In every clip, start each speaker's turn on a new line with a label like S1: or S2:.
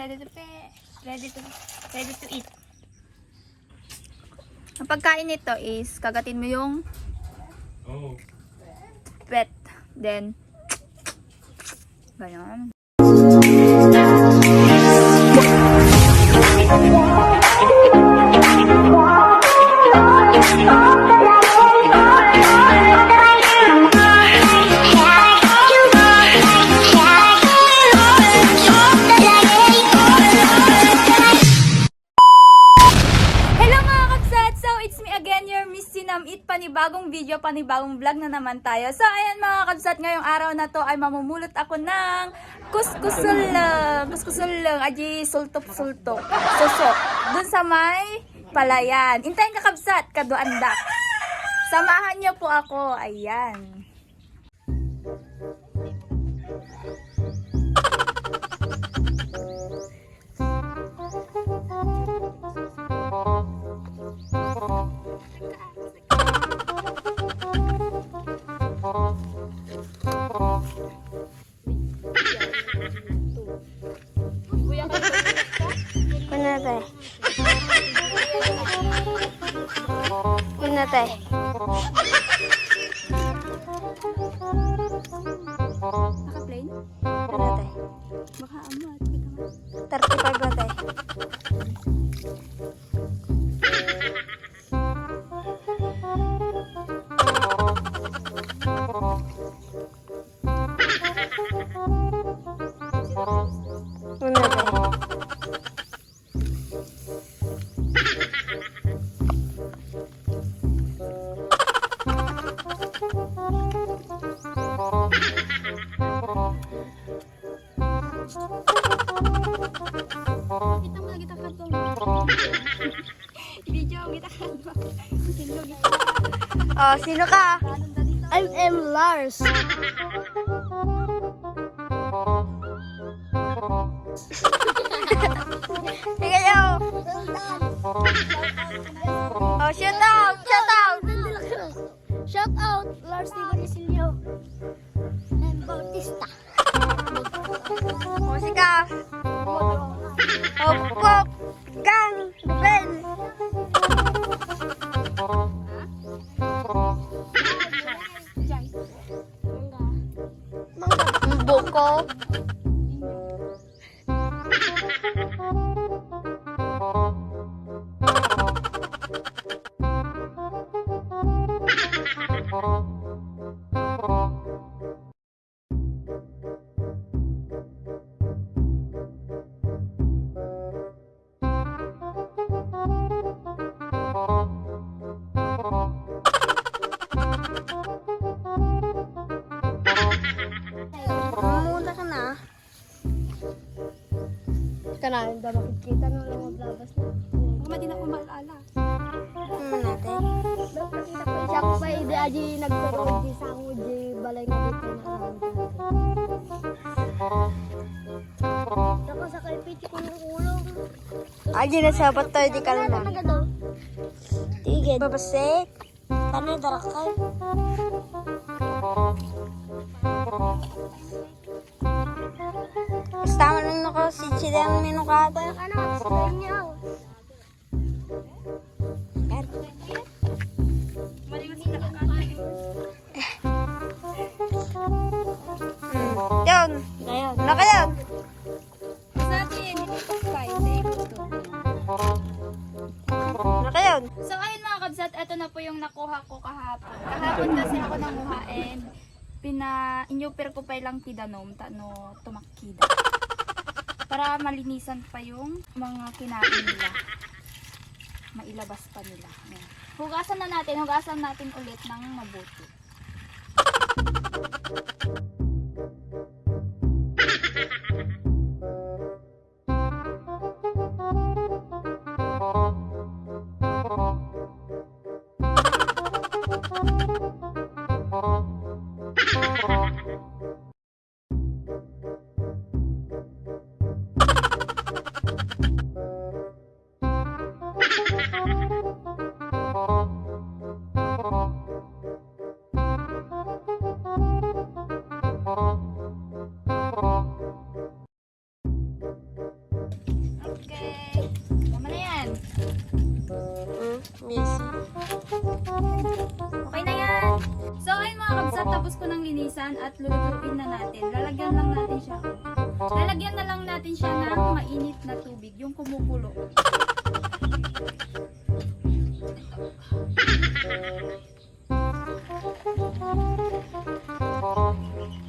S1: ready to eat. Ang pagkain nito is kagatin mo yung pet, then ganyan. Panibagong video, panibagong vlog na naman tayo. So, ayan mga kabsat, ngayong araw na to ay mamumulot ako ng kuskusulong, aji sultop-sultop, susok, dun sa may palayan. Intayin ka kabsat, kaduandak. Samahan niyo po ako, ayan. Kunatay. Naka-plane? Kunatay. Baka amat. 35 batay. Oh, sino ka?
S2: I am Lars.
S1: Sige yo. Oh, shout out, shout out.
S2: Shout out Lars Tigonicilio and Bautista.
S1: Musika. Hop hop. Gang. Ben. Buko.
S2: Kanahin daw makikita nung lang maglabas na.
S1: Kung di na ko maalala.
S2: Natin. Nakita ko siya ko pa hindi aji nagtulog di sa ako di balay nga dito na alam natin. Ako sa kalpiti ko ng ulong.
S1: Aji na sabat tayo di ka naman.
S2: Tigid.
S1: Babasik.
S2: Kanay darakay.
S1: Tama nung nako si Chideng minukata.
S2: Ano? Sabihin niyo.
S1: Yan.
S2: Ngayon.
S1: Naka yan. Naka yan. So ayun mga kabsat, ito na po yung nakuha ko kahapon. Kahapon kasi ako nanguha and inyuper ko pa ilang tidanom tano tumakida. Para malinisan pa yung mga kinain nila. Mailabas pa nila. Ayan. Hugasan natin ulit ng mabuti.
S3: Missy.
S1: Okay na yan. So ayun mga kabsat, tapos ko ng linisan at lulutuin na natin. Lalagyan lang natin siya. Lalagyan na lang natin siya ng mainit na tubig, yung kumukulo.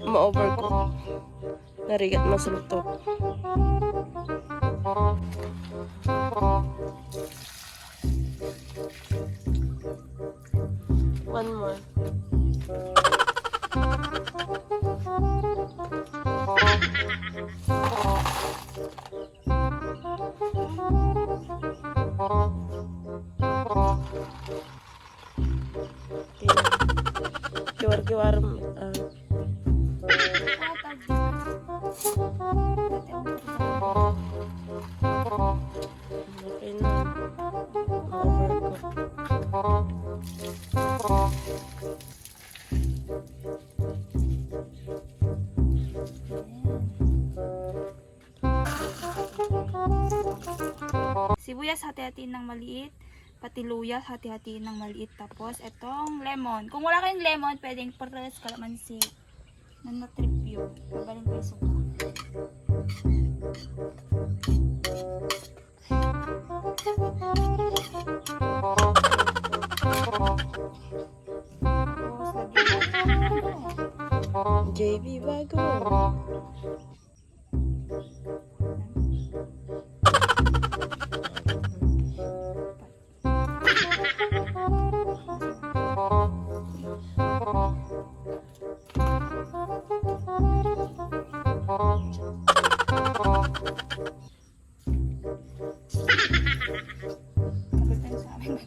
S3: Ma-overcook. Narigat masuluto. One more. Kiwar-kiwar. Okay na. Ma-overcook.
S1: Sibuyas hati-hatiin ng maliit, pati luya hati-hatiin ng maliit, tapos etong lemon. Kung wala kayong lemon, pwedeng pares, kalamansi, na na-trip yun. Magaling kayo suka. Tapos lagyan natin
S3: JB bago.
S1: Double time sa amin.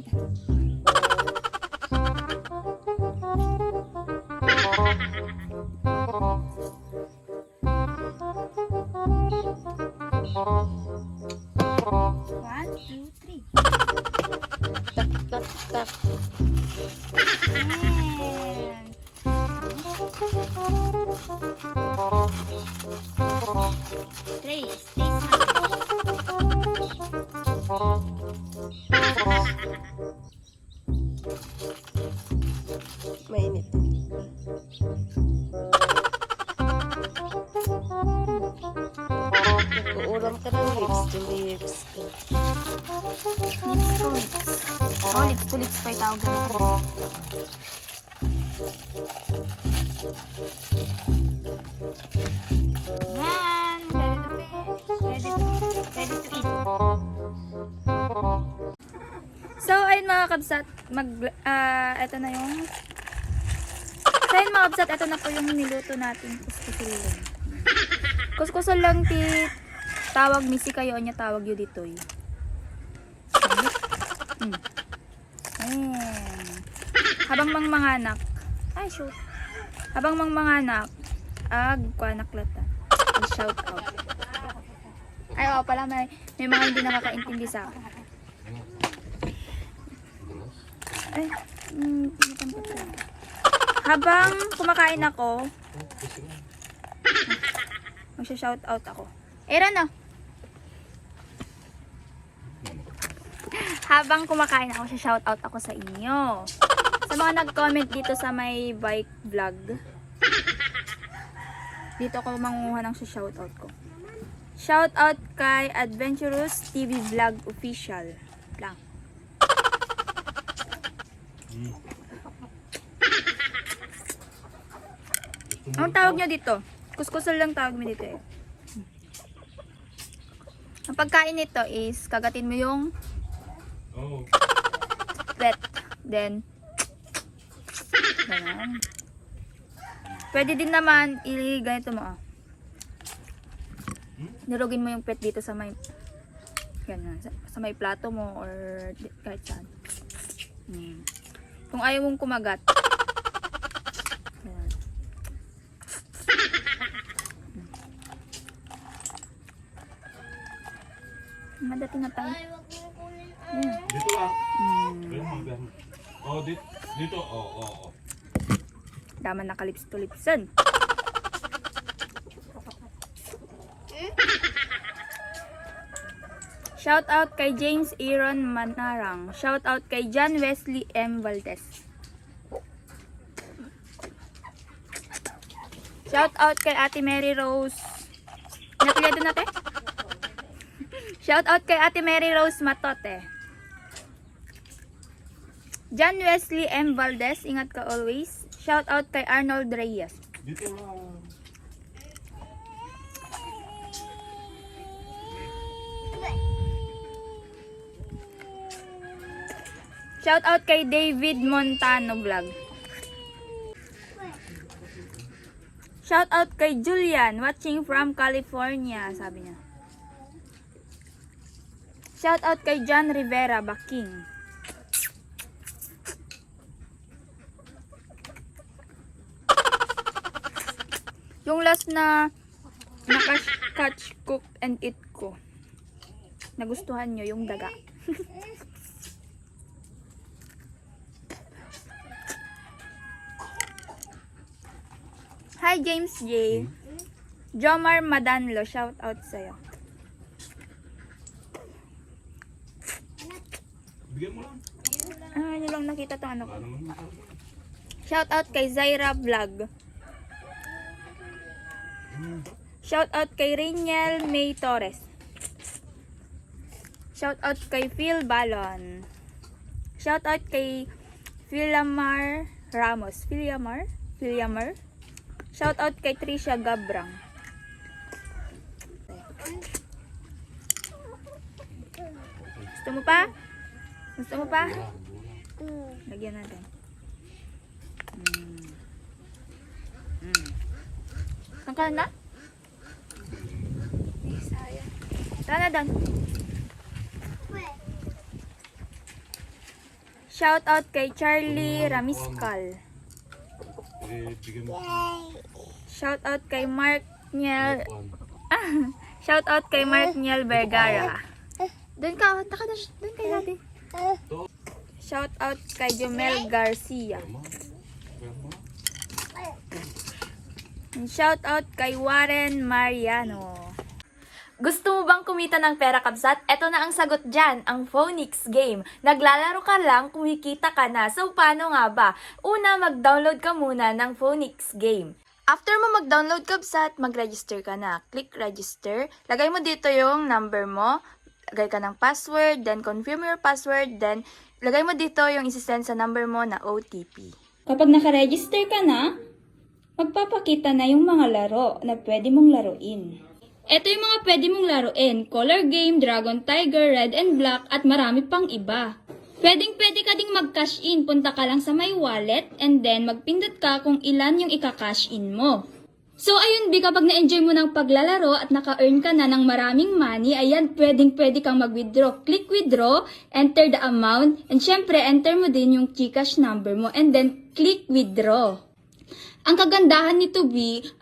S1: One, two, three.
S3: Tak, tak, tak.
S1: And trace
S3: Mainit. Nag-uulam ka ng lips to lips.
S1: lips to lips. Oh, lips to lips pa yung tawag natin. Yan, ready to eat. So, ayun mga kabsat, eto na yung so, ayun mga kabsat, eto na po yung niluto natin. Kuskusul. Kuskusul lang ti tawag misi kayo niya tawag yun dito eh. Ayan. Habang mangmanganak. Ay, shoot. Habang mangmanganak, kuanaklata. Shout out. Ay, oo pala, may mga hindi nakakaintindi sa akin. Ay, habang kumakain ako, magsha-shout out ako. Era na. Habang kumakain ako, shout out ako sa inyo. Sa mga nag-comment dito sa may bike vlog, dito ako mangunguha ng shout out ko. Shout out kay Adventurous TV Vlog Official lang. Ang tawag nyo dito? Kuskusol lang tawag mo dito eh. Ang pagkain nito is kagatin mo yung wet. Then ganun. Pwede din naman ganito mo nilugin mo yung pet dito sa may ganun, sa may plato mo or kahit saan. Kung ayaw mong kumagat. Ganun. Madating na tayo.
S4: Dito ah. Oh, dito. Oh.
S1: Daman nakalips to lipsan. Shout out kay James Aaron Manarang. Shout out kay John Wesley M. Valdez. Shout out kay Ate Mary Rose. Napilado natin? Shout out kay Ate Mary Rose Matote. John Wesley M. Valdez, ingat ka always. Shout out kay Arnold Reyes.
S4: Dito lang.
S1: Shout out kay David Montano Vlog. Shout out kay Julian, watching from California, sabi niya. Shout out kay John Rivera Baking. Yung last na catch, cook, and eat ko. Nagustuhan nyo yung daga. Hi James J. Jomar Madanlo, shout out sa'yo.
S4: Bigyan mo lang.
S1: Ano lang nakita to ano ko.
S4: Ano naman?
S1: Shout out kay Zaira Vlog. Shout out kay Rainiel May Torres. Shout out kay Phil Balon. Shout out kay Philamar Ramos. Philamar? Shout out kay Trisha Gabrang. Gusto mo pa? Gusto mo pa? Lagyan natin. Saan ka na? Saan na doon? Shout out kay Charlie Ramiscal.
S4: Bigyan mo.
S1: Shout out kay Mark Niel. Shout out kay Mark Niel Vergara. Doon ka, taka na, doon kay dati. Shout out kay Jomel Garcia. And shout out kay Warren Mariano. Gusto mo bang kumita ng pera, kabsat? Ito na ang sagot dyan, ang Phonix game. Naglalaro ka lang, kumikita ka na. So, paano nga ba? Una, mag-download ka muna ng Phonix game. After mo mag-download, kabsat, mag-register ka na. Click register. Lagay mo dito yung number mo. Lagay ka ng password, then confirm your password, then lagay mo dito yung isisend sa number mo na OTP. Kapag naka-register ka na, magpapakita na yung mga laro na pwede mong laruin. Ito yung mga pwede mong laruin, Color Game, Dragon Tiger, Red and Black, at marami pang iba. Pwede ka ding mag-cash in, punta ka lang sa my wallet, and then magpindot ka kung ilan yung ika-cash in mo. So ayun, kapag na-enjoy mo ng paglalaro at naka-earn ka na ng maraming money, ayan, pwede kang mag-withdraw. Click withdraw, enter the amount, and syempre, enter mo din yung GCash number mo, and then click withdraw. Ang kagandahan nito,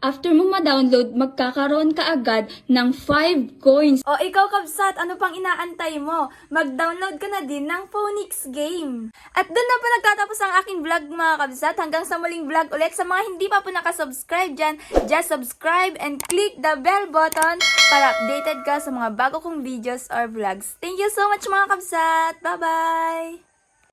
S1: after mo ma-download, magkakaroon ka agad ng 5 coins. O ikaw, kabsat, ano pang inaantay mo? Mag-download ka na din ng Phonix game. At doon na po nagtatapos ang aking vlog, mga kabsat. Hanggang sa muling vlog ulit. Sa mga hindi pa po nakasubscribe dyan, just subscribe and click the bell button para updated ka sa mga bago kong videos or vlogs. Thank you so much, mga kabsat. Bye-bye!